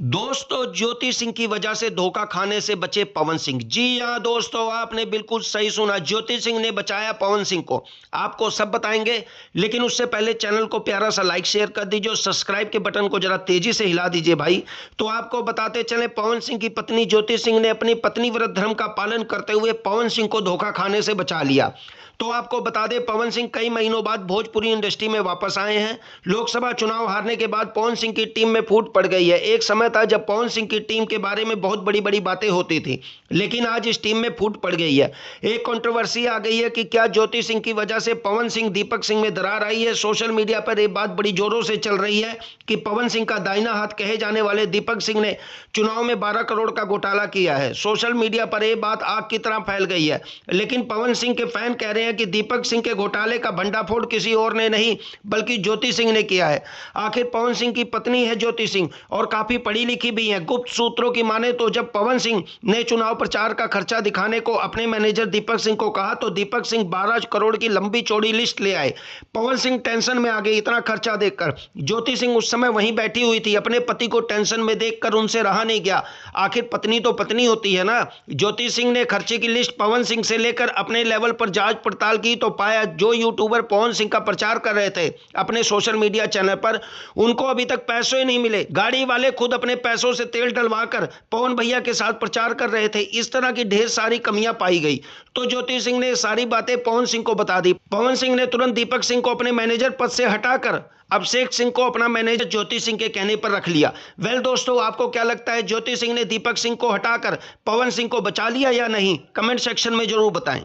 दोस्तों, ज्योति सिंह की वजह से धोखा खाने से बचे पवन सिंह। जी हां दोस्तों, आपने बिल्कुल सही सुना। ज्योति सिंह ने बचाया पवन सिंह को। आपको सब बताएंगे, लेकिन उससे पहले चैनल को प्यारा सा लाइक शेयर कर दीजिए और सब्सक्राइब के बटन को जरा तेजी से हिला दीजिए भाई। तो आपको बताते चले, पवन सिंह की पत्नी ज्योति सिंह ने अपनी पत्नी व्रत धर्म का पालन करते हुए पवन सिंह को धोखा खाने से बचा लिया। तो आपको बता दें, पवन सिंह कई महीनों बाद भोजपुरी इंडस्ट्री में वापस आए हैं। लोकसभा चुनाव हारने के बाद पवन सिंह की टीम में फूट पड़ गई है। एक समय था जब पवन सिंह की टीम के बारे में बहुत बड़ी बड़ी बातें होती थी, लेकिन आज इस टीम में फूट पड़ गई है। एक कंट्रोवर्सी आ गई है कि क्या ज्योति सिंह की वजह से पवन सिंह दीपक सिंह में दरार आई है। सोशल मीडिया पर यह बात बड़ी जोरों से चल रही है कि पवन सिंह का दाहिना हाथ कहे जाने वाले दीपक सिंह ने चुनाव में 12 करोड़ का घोटाला किया है। सोशल मीडिया पर यह बात आग की तरह फैल गई है, लेकिन पवन सिंह के फैन कह रहे हैं कि दीपक सिंह के घोटाले का भंडाफोड़ किसी और ने नहीं बल्कि ज्योति सिंह ने किया है। आखिर पवन सिंह की पत्नी है ज्योति सिंह और काफी पढ़ी लिखी भी है। गुप्त सूत्रों की माने तो जब पवन सिंह ने चुनाव प्रचार का खर्चा दिखाने को अपने मैनेजर दीपक सिंह को कहा तो दीपक सिंह 12 करोड़ की लंबी चौड़ी लिस्ट ले आए। पवन सिंह टेंशन में आ गए इतना खर्चा देखकर। ज्योति सिंह उस समय वहीं बैठी हुई थी। अपने पति को टेंशन में देखकर उनसे रहा नहीं गया। आखिर पत्नी तो पत्नी होती है ना। ज्योति सिंह ने खर्चे की लिस्ट पवन सिंह से लेकर अपने लेवल पर जांच पड़ताल की तो पाया जो यूट्यूबर पवन सिंह का प्रचार कर रहे थे अपने सोशल मीडिया चैनल पर, उनको अभी तक पैसे ही नहीं मिले। गाड़ी वाले खुद अपने पैसों से तेल डलवाकर पवन भैया के साथ प्रचार कर रहे थे। इस तरह की ढेर सारी कमियां पाई गई तो ज्योति सिंह ने सारी बातें पवन सिंह को बता दी। पवन सिंह ने तुरंत दीपक सिंह को अपने मैनेजर पद से हटाकर अभिषेक सिंह को अपना मैनेजर ज्योति सिंह के कहने पर रख लिया। वेल दोस्तों, आपको क्या लगता है, ज्योति सिंह ने दीपक सिंह को हटाकर पवन सिंह को बचा लिया या नहीं? कमेंट सेक्शन में जरूर बताएं।